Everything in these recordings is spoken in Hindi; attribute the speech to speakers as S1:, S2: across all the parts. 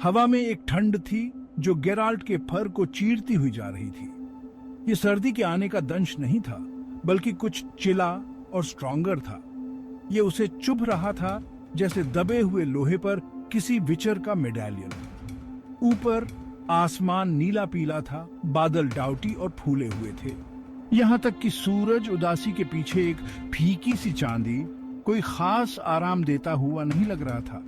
S1: हवा में एक ठंड थी जो गेराल्ट के फर को चीरती हुई जा रही थी। ये सर्दी के आने का दंश नहीं था, बल्कि कुछ चिला और स्ट्रॉन्गर था। ये उसे चुभ रहा था, जैसे दबे हुए लोहे पर किसी विचर का मेडालियन। ऊपर आसमान नीला पीला था, बादल डाउटी और फूले हुए थे। यहाँ तक कि सूरज उदासी के पीछे एक फीकी सी चांदी कोई खास आराम देता हुआ नहीं लग रहा था।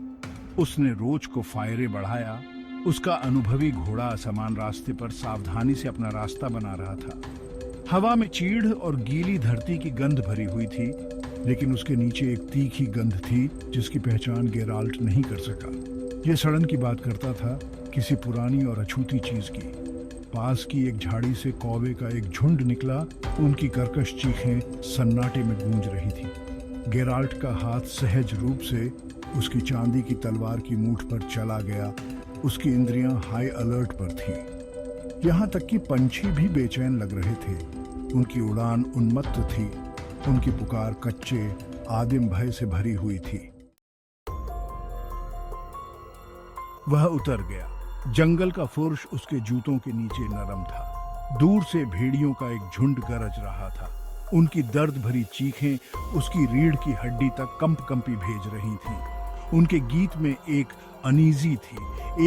S1: उसने रोज को फायरे बढ़ाया। उसका अनुभवी घोड़ा असमान रास्ते पर सावधानी से अपना रास्ता बना रहा था। हवा में चीड़ और गीली धरती की गंध भरी हुई थी, लेकिन उसके नीचे एक तीखी गंध थी जिसकी पहचान गेराल्ट नहीं कर सका। यह सड़न की बात करता था, किसी पुरानी और अछूती चीज की। पास की एक झाड़ी से कौवे का एक झुंड निकला। उनकी कर्कश चीखें सन्नाटे में गूंज रही थी। गेराल्ट का हाथ सहज रूप से उसकी चांदी की तलवार की मूठ पर चला गया। उसकी इंद्रियां हाई अलर्ट पर थी। यहाँ तक कि पंछी भी बेचैन लग रहे थे। उनकी उड़ान उन्मत्त थी। उनकी पुकार कच्चे आदिम भय से भरी हुई थी। वह उतर गया। जंगल का फुर्श उसके जूतों के नीचे नरम था। दूर से भेड़ियों का एक झुंड गरज रहा था। उनकी दर्द भरी चीखें उसकी रीढ़ की हड्डी तक कंपी भेज रही थीं। उनके गीत में एक अनीजी थी,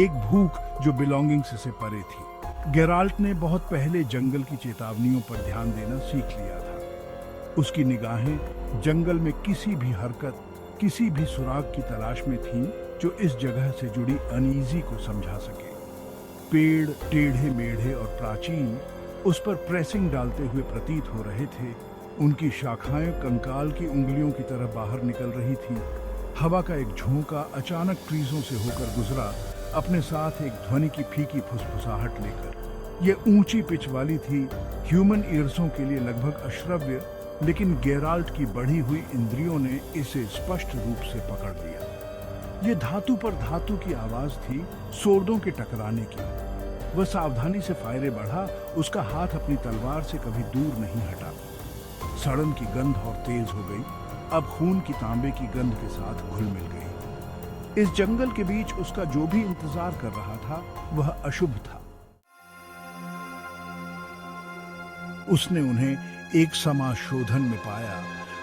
S1: एक भूख जो बिलोंगिंग से परे थी। गेराल्ट ने बहुत पहले जंगल की चेतावनियों पर ध्यान देना सीख लिया था। उसकी निगाहें जंगल में किसी भी हरकत, किसी भी सुराग की तलाश में थीं जो इस जगह से जुड़ी अनीजी को समझा सके। पेड़ टेढ़े मेढ़े और प्राचीन उस पर प्रेसिंग डालते हुए प्रतीत हो रहे थे। उनकी शाखाएं कंकाल की उंगलियों की तरह बाहर निकल रही थीं। हवा का एक झोंका अचानक ट्रीजों से होकर गुजरा, अपने साथ एक ध्वनि की फीकी फुसफुसाहट लेकर। यह ऊंची पिच वाली थी, ह्यूमन ईयर्सों के लिए लगभग अश्रव्य, लेकिन गेराल्ट की बढ़ी हुई इंद्रियों ने इसे स्पष्ट रूप से पकड़ लिया। ये धातु पर धातु की आवाज थी, सोर्दों के टकराने की। वह सावधानी से फायरे बढ़ा। उसका हाथ अपनी तलवार से कभी दूर नहीं हटा। सड़न की गंध और तेज हो गई, अब खून की तांबे की गंध के साथ घुल मिल गई। इस जंगल के बीच उसका जो भी इंतजार कर रहा था वह अशुभ था। उसने उन्हें एक समाशोधन में पाया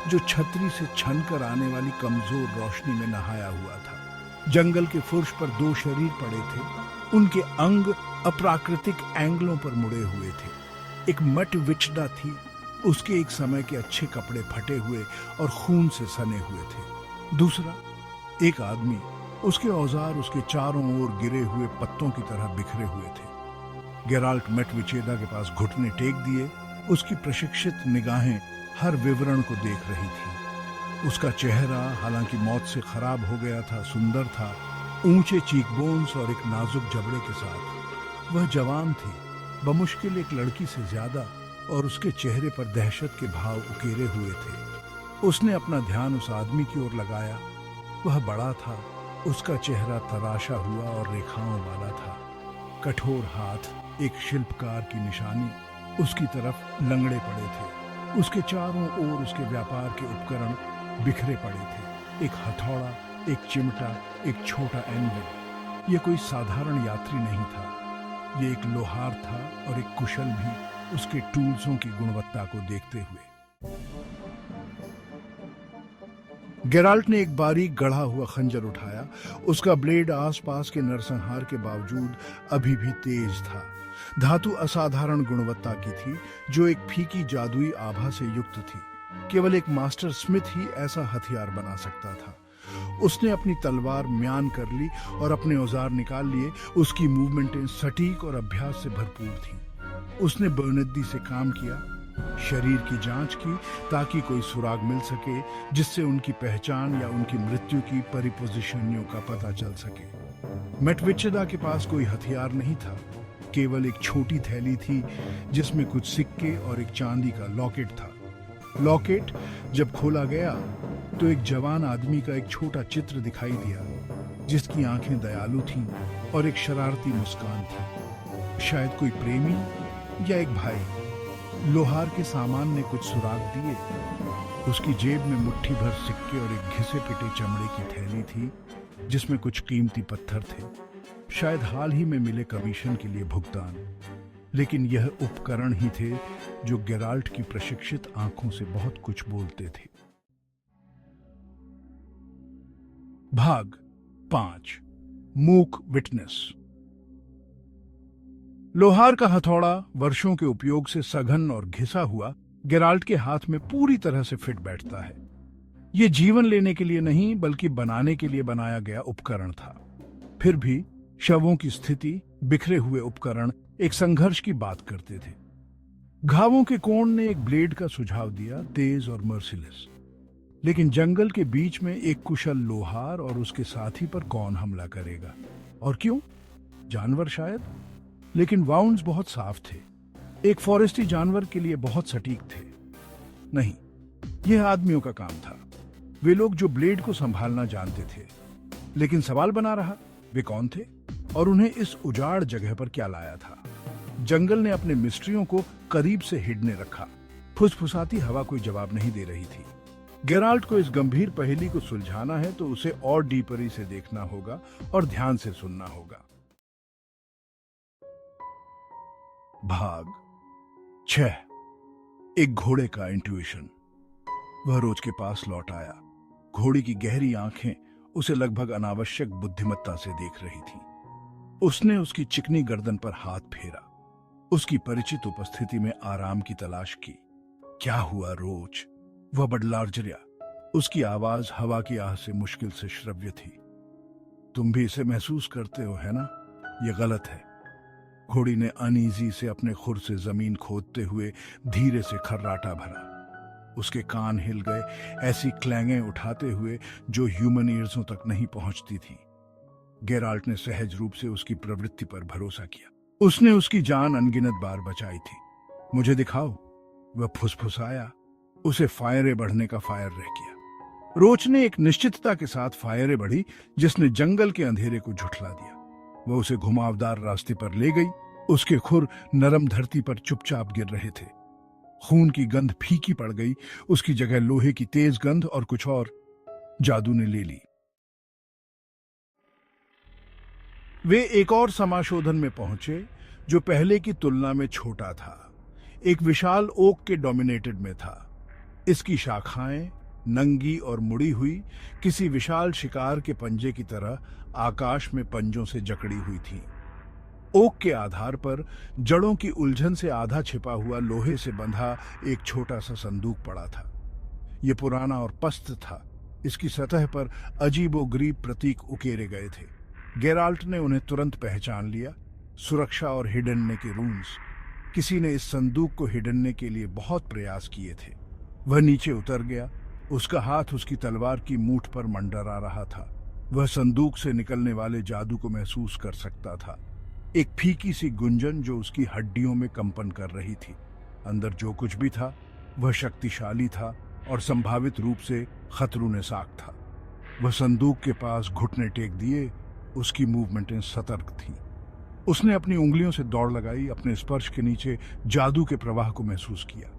S1: जो छतरी से छनकर आने वाली कमजोर रोशनी में नहाया हुआ था। जंगल के फुर्श पर दो शरीर पड़े थे। उनके अंग अप्राकृतिक एंगलों पर मुड़े हुए थे। एक मट विचदा थी, उसके एक समय के अच्छे कपड़े फटे हुए और खून से सने हुए थे। दूसरा एक आदमी, उसके औजार उसके चारों ओर गिरे हुए पत्तों की तरह बिखरे हुए थे। गेराल्ट मेटविचेदा के पास घुटने टेक दिए। उसकी प्रशिक्षित निगाहें हर विवरण को देख रही थी। उसका चेहरा, हालांकि मौत से खराब हो गया था, सुंदर था, ऊंचे चीकबोन्स और एक नाजुक जबड़े के साथ। वह जवान थी, बमुश्किल एक लड़की से ज्यादा, और उसके चेहरे पर दहशत के भाव उकेरे हुए थे। उसने अपना ध्यान उस आदमी की ओर लगाया। वह बड़ा था, उसका चेहरा तराशा हुआ और रेखाओं वाला था। कठोर हाथ, एक शिल्पकार की निशानी, उसकी तरफ लंगड़े पड़े थे। उसके चारों ओर उसके व्यापार के उपकरण बिखरे पड़े थे। एक हथौड़ा, एक चिमटा, एक छोटा एंगल। यह कोई साधारण यात्री नहीं था। यह एक लोहार था और एक कुशल भी, उसके टूल्सों की गुणवत्ता को देखते हुए। गेराल्ट ने एक बारीक गढ़ा हुआ खंजर उठाया। उसका ब्लेड आसपास के नरसंहार के बावजूद अभी भी तेज था। धातु असाधारण गुणवत्ता की थी, जो एक फीकी जादुई आभा से युक्त थी। केवल एक मास्टर स्मिथ ही ऐसा हथियार बना सकता था। उसने अपनी तलवार म्यान कर ली और अपने औजार निकाल लिए। उसकी मूवमेंटें सटीक और अभ्यास से भरपूर थीं। उसने बेनद्दी से काम किया, शरीर की जांच की ताकि कोई सुराग मिल सके जिससे उनकी पहचान या उनकी मृत्यु की परिपोजिशनियों का पता चल सके। मेटविचेदा के पास कोई हथियार नहीं था, केवल एक छोटी थैली थी जिसमें कुछ सिक्के और एक चांदी का लॉकेट था। लॉकेट जब खोला गया तो एक जवान आदमी का एक छोटा चित्र दिखाई दिया, जिसकी आंखें दयालु थीं और एक शरारती मुस्कान थी। शायद कोई प्रेमी या एक भाई। लोहार के सामान ने कुछ सुराग दिए। उसकी जेब में मुट्ठी भर सिक्के और एक घिसे पिटे चमड़े की थैली थी जिसमें कुछ कीमती पत्थर थे। शायद हाल ही में मिले कमीशन के लिए भुगतान, लेकिन यह उपकरण ही थे जो गेराल्ट की प्रशिक्षित आंखों से बहुत कुछ बोलते थे। भाग 5 मूक विटनेस। लोहार का हथौड़ा वर्षों के उपयोग से सघन और घिसा हुआ गेराल्ट के हाथ में पूरी तरह से फिट बैठता है। यह जीवन लेने के लिए नहीं बल्कि बनाने के लिए बनाया गया उपकरण था। फिर भी शवों की स्थिति, बिखरे हुए उपकरण एक संघर्ष की बात करते थे। घावों के कोण ने एक ब्लेड का सुझाव दिया, तेज और मर्सिलेस। लेकिन जंगल के बीच में एक कुशल लोहार और उसके साथी पर कौन हमला करेगा और क्यों? जानवर शायद, लेकिन वाउंड्स बहुत साफ थे। एक फॉरेस्टी जानवर के लिए बहुत सटीक थे। नहीं, यह आदमियों का काम था। वे लोग जो ब्लेड को संभालना जानते थे। लेकिन सवाल बना रहा, वे कौन थे और उन्हें इस उजाड़ जगह पर क्या लाया था? जंगल ने अपने मिस्ट्रियों को करीब से हिडने रखा। फुसफुसाती हवा कोई जवाब नहीं दे रही थी। गेराल्ट को इस गंभीर पहेली को सुलझाना है तो उसे और डीपरी से देखना होगा और ध्यान से सुनना होगा। भाग 6 एक घोड़े का इंट्यूशन। वह रोज के पास लौट आया। घोड़ी की गहरी आंखें उसे लगभग अनावश्यक बुद्धिमत्ता से देख रही थीं। उसने उसकी चिकनी गर्दन पर हाथ फेरा, उसकी परिचित उपस्थिति में आराम की तलाश की। क्या हुआ रोज? वह बडलार्जरिया। उसकी आवाज हवा की आह से मुश्किल से श्रव्य थी। तुम भी इसे महसूस करते हो, है ना? यह गलत है। घोड़ी ने अनईजी से अपने खुर से जमीन खोदते हुए धीरे से खर्राटा भरा। उसके कान हिल गए, ऐसी क्लैंगें उठाते हुए जो ह्यूमन ईयर्सों तक नहीं पहुंचती थी। गेराल्ट ने सहज रूप से उसकी प्रवृत्ति पर भरोसा किया। उसने उसकी जान अनगिनत बार बचाई थी। मुझे दिखाओ, वह फुसफुसाया। उसे फायरें बढ़ने का फायर रह गया। रोच ने एक निश्चितता के साथ फायरें बढ़ी जिसने जंगल के अंधेरे को झुठला दिया। वह उसे घुमावदार रास्ते पर ले गई। उसके खुर नरम धरती पर चुपचाप गिर रहे थे। खून की गंध फीकी पड़ गई। उसकी जगह लोहे की तेज गंध और कुछ और जादू ने ले ली। वे एक और समाशोधन में पहुंचे जो पहले की तुलना में छोटा था। एक विशाल ओक के डोमिनेटेड में था। इसकी शाखाएं नंगी और मुड़ी हुई किसी विशाल शिकार के पंजे की तरह आकाश में पंजों से जकड़ी हुई थीं। ओक के आधार पर जड़ों की उलझन से आधा छिपा हुआ लोहे से बंधा एक छोटा सा संदूक पड़ा था। यह पुराना और पस्त था। इसकी सतह पर अजीबोगरीब प्रतीक उकेरे गए थे। गेराल्ट ने उन्हें तुरंत पहचान लिया। सुरक्षा और हिडनने के रून्स। किसी ने इस संदूक को हिडनने के लिए बहुत प्रयास किए थे। वह नीचे उतर गया। उसका हाथ उसकी तलवार की मूठ पर मंडरा रहा था। वह संदूक से निकलने वाले जादू को महसूस कर सकता था। एक फीकी सी गुंजन जो उसकी हड्डियों में कंपन कर रही थी। अंदर जो कुछ भी था वह शक्तिशाली था और संभावित रूप से खतरूनेसाक था। वह संदूक के पास घुटने टेक दिए। उसकी मूवमेंटें सतर्क थीं। उसने अपनी उंगलियों से दौड़ लगाई। अपने स्पर्श के नीचे जादू के प्रवाह को महसूस किया।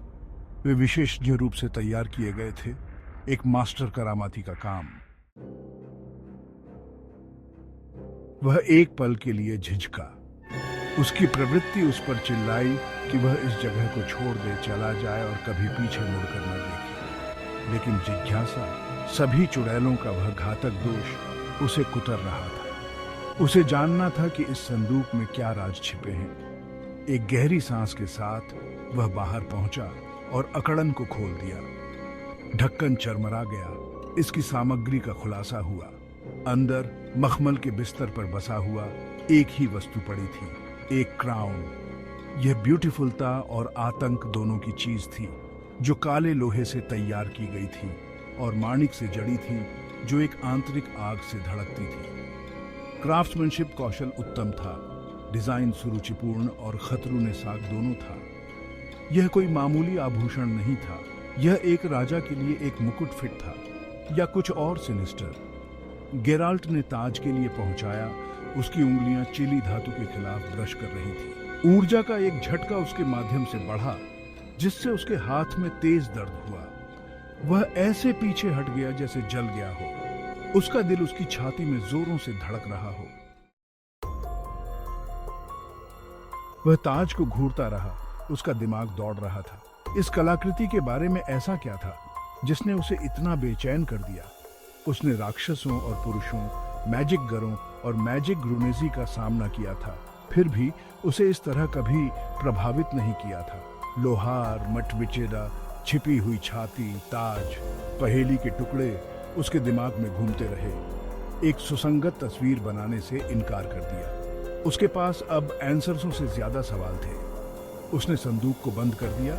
S1: वे विशेषज्ञ रूप से तैयार किए गए थे। एक मास्टर करामाती का काम। वह एक पल के लिए झिझका। उसकी प्रवृत्ति उस पर चिल्लाई कि वह इस जगह को छोड़ दे, चला जाए और कभी पीछे मुड़कर न देखे। लेकिन जिज्ञासा, सभी चुड़ैलों का वह घातक दोष उसे कुतर रहा था। उसे जानना था कि इस संदूक में क्या राज छिपे हैं। एक गहरी सांस के साथ वह बाहर पहुंचा और अकड़न को खोल दिया। ढक्कन चरमरा गया। इसकी सामग्री का खुलासा हुआ। अंदर मखमल के बिस्तर पर बसा हुआ एक ही वस्तु पड़ी थी, एक क्राउन। यह ब्यूटीफुलता और आतंक दोनों की चीज थी, जो काले लोहे से तैयार की गई थी और माणिक से जड़ी थी, जो एक आंतरिक आग से धड़कती थी। क्राफ्ट्समैनशिप कौशल उत्तम था। डिजाइन सुरुचिपूर्ण और खतरूनेसाक दोनों था। यह कोई मामूली आभूषण नहीं था। यह एक राजा के लिए एक मुकुट फिट था या कुछ और सिनिस्टर। गेराल्ट ने ताज के लिए पहुंचाया। उसकी उंगलियां चिली धातु के खिलाफ ब्रश कर रही थी। ऊर्जा का एक झटका उसके माध्यम से बढ़ा जिससे उसके हाथ में तेज दर्द हुआ। वह ऐसे पीछे हट गया जैसे जल गया हो। उसका दिल उसकी छाती में जोरों से धड़क रहा हो। वह ताज को घूरता रहा, उसका दिमाग दौड़ रहा था। इस कलाकृति के बारे में ऐसा क्या था जिसने उसे इतना बेचैन कर दिया? उसने राक्षसों और पुरुषों, मैजिक गरों और मैजिक ग्रुनेजी का सामना किया था, फिर भी उसे इस तरह कभी प्रभावित नहीं किया था। लोहार, मटविचेरा, छिपी हुई छाती, ताज, पहेली के टुकड़े उसके दिमाग में घूमते रहे। एक सुसंगत तस्वीर बनाने से इनकार कर दिया। उसके पास अब आंसर्सों से ज्यादा सवाल थे। उसने संदूक को बंद कर दिया,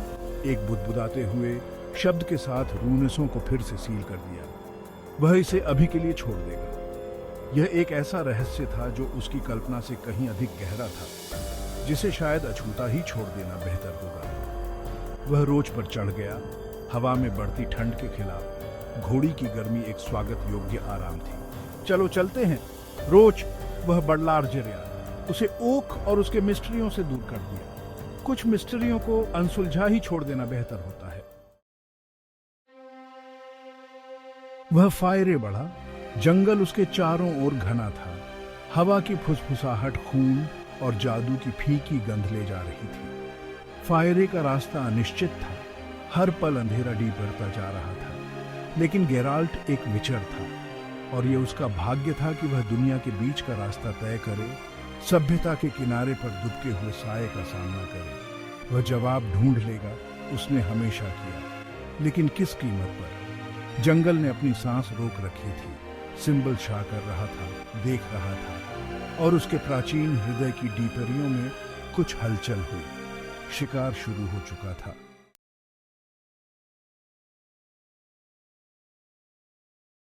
S1: एक बुदबुदाते हुए शब्द के साथ रूनेसों को फिर से सील कर दिया। वह इसे अभी के लिए छोड़ देगा। यह एक ऐसा रहस्य था जो उसकी कल्पना से कहीं अधिक गहरा था, जिसे शायद अछूता ही छोड़ देना बेहतर होगा। वह रोच पर चढ़ गया। हवा में बढ़ती ठंड के खिलाफ घोड़ी की गर्मी एक स्वागत योग्य आराम थी। चलो चलते हैं। रोच, वह बड़लार्जरिया, उसे ओक और उसके मिस्ट्रियों से दूर कर दिया। कुछ मिस्ट्रियों को अनसुलझा ही छोड़ देना बेहतर होता है। वह फायरे बढ़ा। जंगल उसके चारों ओर घना था। हवा की फुसफुसाहट खून और जादू की फीकी गंध ले जा रही थी। फायरे का रास्ता अनिश्चित था। हर पल अंधेरा बढ़ता जा रहा था। लेकिन गेराल्ट एक विचर था, और यह उसका भाग्य था कि वह दुनिया के बीच का रास्ता तय करे, सभ्यता के किनारे पर दुबके हुए साये का सामना करे। वह जवाब ढूंढ लेगा, उसने हमेशा किया, लेकिन किस कीमत पर? जंगल ने अपनी सांस रोक रखी थी। सिंबल छा कर रहा था, देख रहा था, और उसके प्राचीन हृदय की डीपरियों में कुछ हलचल हुई। शिकार शुरू हो चुका था।